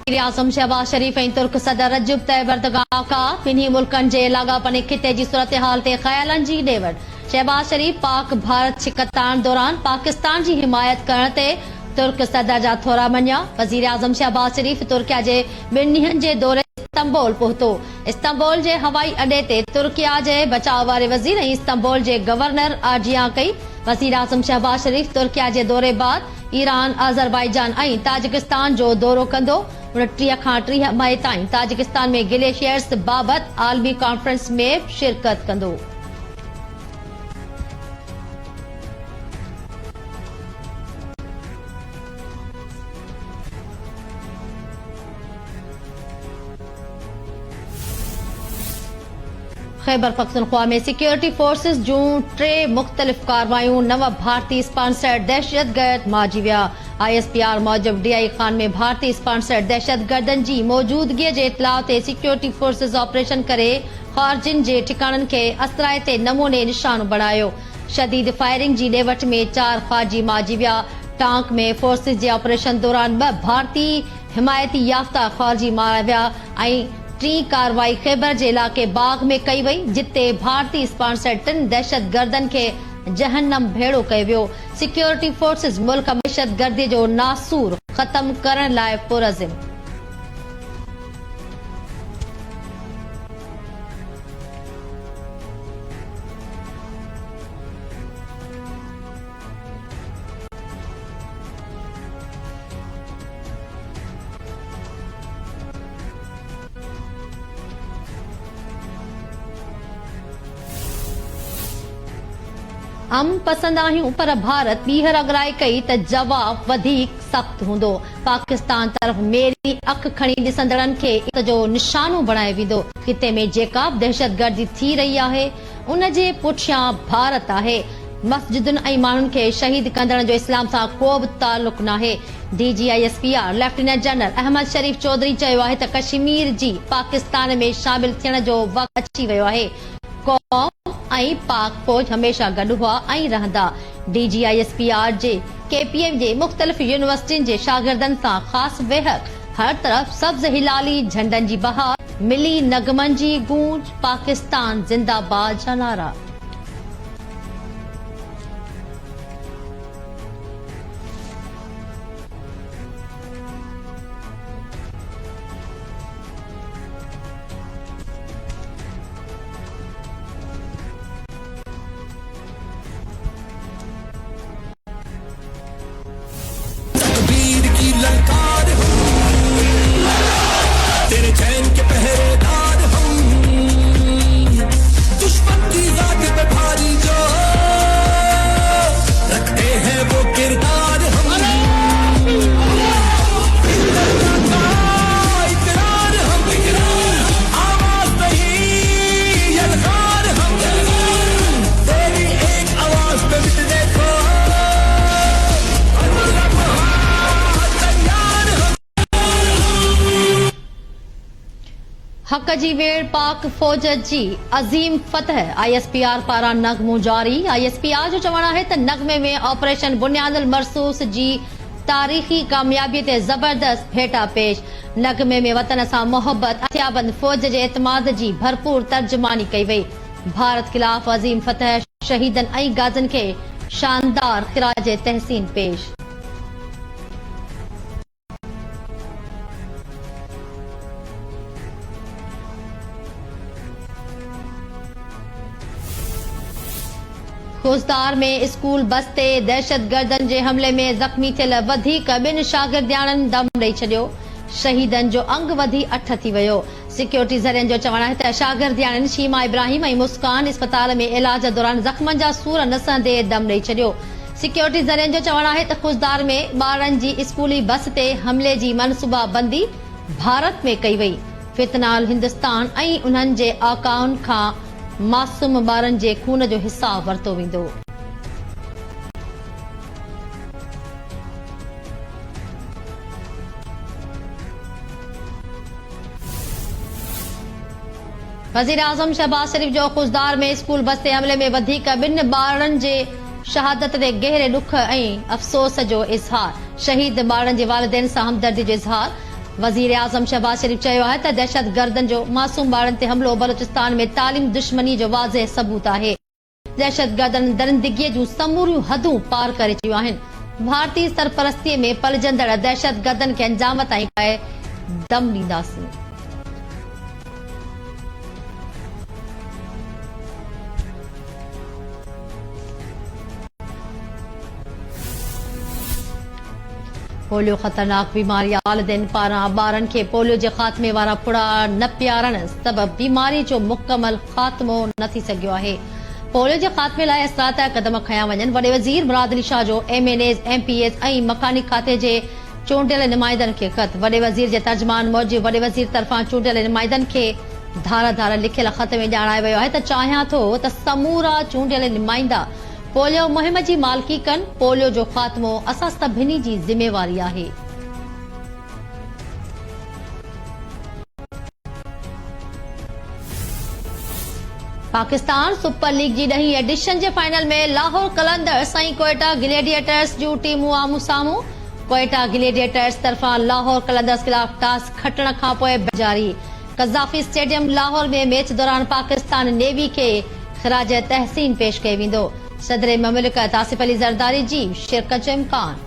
वज़ीर आज़म शहबाज शरीफ ऐं तुर्क सदर रजब तैयब एर्दोगान का ॿिन्ही मुल्कनि जे लाॻापन खिते जी सूरतहाल ते ख़यालनि जी ॾेवड। शहबाज शरीफ पाक भारत छिकताइण दौरान पाकिस्तान जी हिमायत करण ते तुर्क सदर जा थोरा मञिया। वज़ीर आज़म शहबाज शरीफ तुर्किया जे 2 ॾींहनि जे दौरे इस्तांबुल पहुतो। इस्तांबुल जे हवाई अॾे ते तुर्किया जे बचाव वारे वज़ीर ऐं इस्तांबुल जे गवर्नर आजिया कई। वज़ीर आज़म शहबाज शरीफ तुर्किया जे दौरे बाद ईरान, अज़रबैजान ऐं ताजिकिस्तान जो दौरो कंदो। 29 खां 30 मई ताईं ताजिकिस्तान में ग्लेशियर्स बाबति आलमी कॉन्फ्रेंस में शिरकत कंदो। खैबर पख्तूनख्वा में सिक्योरिटी फोर्सेस जूं 3 मुख़्तलिफ़ कार्रवाइयूं 9 भारतीय स्पॉन्सर्ड दहशतगर्द मारिजी विया। ISPR मूजिब DI खान में भारतीय स्पॉन्सर्ड दहशतगर्दनि जी मौजूदगी जे इतलाउ ते सिक्योरिटी फोर्सेस ऑपरेशन करे ख़ारजिन जे ठिकाणनि खे असराइते नमूने निशानो बणायो। शदीद फायरिंग जी ॾेवट में 4 ख़ारजी मारिजी विया। टांक में फोर्सेस जे ऑपरेशन दौरान 2 भारतीय हिमायती याफ़्ता ख़ारजी मारिया विया ऐं 3 कार्रवाई खैबर जे इलाक़े बाग में कई वई, जिते भारतीय स्पॉन्सर्ड 3 दहशतगर्दनि खे जहन्नम भेड़ो कयो वियो। सिक्योरिटी फोर्सेस मुल्क में दहशतगर्दी जो नासूर ख़त्म करण लाइ पुरज़िम। हम पसंद आहियूं पर भारत ॿीहर अगराई कई त जवाब वधीक सख़्त हूंदो। पाकिस्तान तरफ़ मेरी अख खणी ॾिसंदड़नि खे इत जो निशानो बणाए वेंदो। खिते में जेका दहशतगर्दी थी रही आहे उन जे पुठियां भारत आहे। मस्जिदुनि ऐं माण्हुनि खे शहीद कंदड़ जो इस्लाम सां को बि ताल्लुक नाहे। DG ISPR lieutenant general Ahmed Sharif Chaudhry चयो आहे त कश्मीर जी पाकिस्तान में शामिल थियण जो वक़्तु अची वियो आहे। कौम ऐं पाक फौज हमेशा गॾु हुआ ऐं रहंदा। DG ISPR जे KPM जे मुख़्तलिफ़ यूनिवर्सिटियुनि जे शागिर्दनि सां ख़ासि वेहक। हर तरफ़ सब्ज़ हिलाली झंडनि जी बहार, मिली नगमनि जी गूंज, पाकिस्तान जिंदाबाद जा नारा। तेरे चैन के पहरेदार हम, दुश्मन की गाड़ी पे भारी जो रखते हैं वो किरदार हम। इकरार हम, आवाज नहीं यलकार हम, तेरी एक आवाज पे मिटने को हक़ जी वेड़ पाक फौज जी अज़ीम फतह। ISPR पारां नगमो जारी। ISPR जो चवणु आहे त नगमे में ऑपरेशन बुनियादुल मरसूस जी तारीख़ी कामयाबी ते ज़बरदस्त भेटा पेश। नगमे में वतन सां मोहब्बत हथियाबंद फौज जे एतमाद जी भरपूर तर्जुमानी कई वई। भारत ख़िलाफ़ अज़ीम फतह, शहीदनि ऐं गाज़िन खे शानदार ख़िराज तहसीन पेश। खुजदार में स्कूल बस ते दहशतगर्दनि जे हमले में ज़ख़्मी थियल वधीक 2 शागिर्दियाणनि दम ॾेई छॾियो। शहीदनि जो अंग वधी 8 थी वियो। सिक्योरिटी ज़रियनि जो चवणु आहे त शागिर्दियाणनि शीमा इब्राहिम ऐं मुस्कान इस्पताल में इलाज दौरान ज़ख़्मनि जा सूर नसंदे दम ॾेई छॾियो। सिक्योरिटी ज़रियनि जो चवणु आहे त खुजदार में ॿारनि जी स्कूली बस ते हमले जी मनसूबाबंदी भारत में कई वई। फितनाल हिंदुस्तान ऐं उन्हनि जे आकाउनि खां मासूम ॿारनि जे खून जो हिसाब वरितो वेंदो। वज़ीर आज़म शहबाज शरीफ जो खुजदार में स्कूल बस ते हमले में वधीक 2 ॿारनि जे शहादत ते गहरे ॾुख ऐं अफ़सोस जो इज़हार। शहीद ॿारनि जे वालिदैन सां हमदर्दी जो इज़हार। वज़ीर आज़म शहबाज शरीफ़ चयो आहे त दहशतगर्दनि जो मासूम ॿारनि ते हमिलो बलोचिस्तान में तालीम दुश्मनी जो वाज़ह सबूत आहे। दहशतगर्दनि दरिंदगीअ जूं समूरियूं हदूं पार करे चुकियूं आहिनि। भारतीय सरपरस्तीअ में पलजंदड़ दहशतगर्दनि खे अंजाम ताईं पाए दम ॾींदासीं। पोलियो ख़तरनाक बीमारी वालिदैन पारां ॿारनि खे पोलियो जे ख़ात्मे वारा पुड़ा न पियारण सबबि बीमारी जो मुकमल ख़ात्मो न थी सघियो आहे। पोलियो जे ख़ात्मे लाइ असराता क़दम खंया वञनि। वॾे वज़ीर मुराद अली शाह जो MNAs, MPAs ऐं मकानी खाते जे चूंडियल नुमाइंदनि खे ख़त। वॾे वज़ीर जे तर्जुमान मूजिबि वॾे वज़ीर तरफ़ां चूंडियल नुमाइंदनि खे धार धार लिखियल ख़त में ॼाणायो वियो आहे त चाहियां थो त समूरा चूंडियल नुमाइंदा पोलियो मुहिम जी मालिकी कनि। पोलियो जो ख़ात्मो असां सभिनी जी ज़िम्मेवारी आहे। पाकिस्तान सुपर लीग जी 10हीं एडिशन जे फाइनल में लाहौर कलंदर्स ऐं कोयटा ग्लेडिएटर्स जूं टीमूं आम्हूं साम्हूं। कोयटा ग्लेडिएटर्स तरफ़ां लाहौर कलंदर्स खिलाफ टास खटण खां पोइ जारी। कज़ाफी स्टेडियम लाहौर में मैच दौरान पाकिस्तान नेवी खे ख़राज तहसीन पेश कयो वेंदो। सदर ममलिकत आसिफ अली ज़रदारी जी शिरकत जो इम्कान।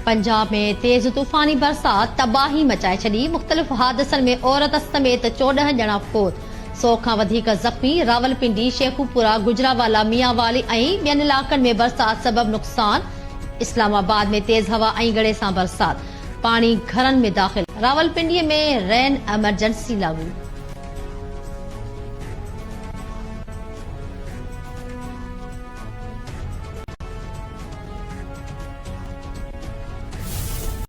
पंजाब में तेज तूफ़ानी बरसात तबाही मचाए छॾी। मुख़्तलिफ़ हादसनि में औरत समेत 14 ॼणा फोत, 100 खां वधीक ज़ख़्मी। रावलपिंडी, शेखुपुरा, गुजरावाला, मियांवाली ऐं ॿियनि इलाक़नि में बरसात सबबि नुक़सान। इस्लामाबाद में तेज़ हवा ऐं गड़े सां बरसात। पाणी घरनि में दाख़िल। रावलपिंडीअ में रेन एमरजेंसी लागू।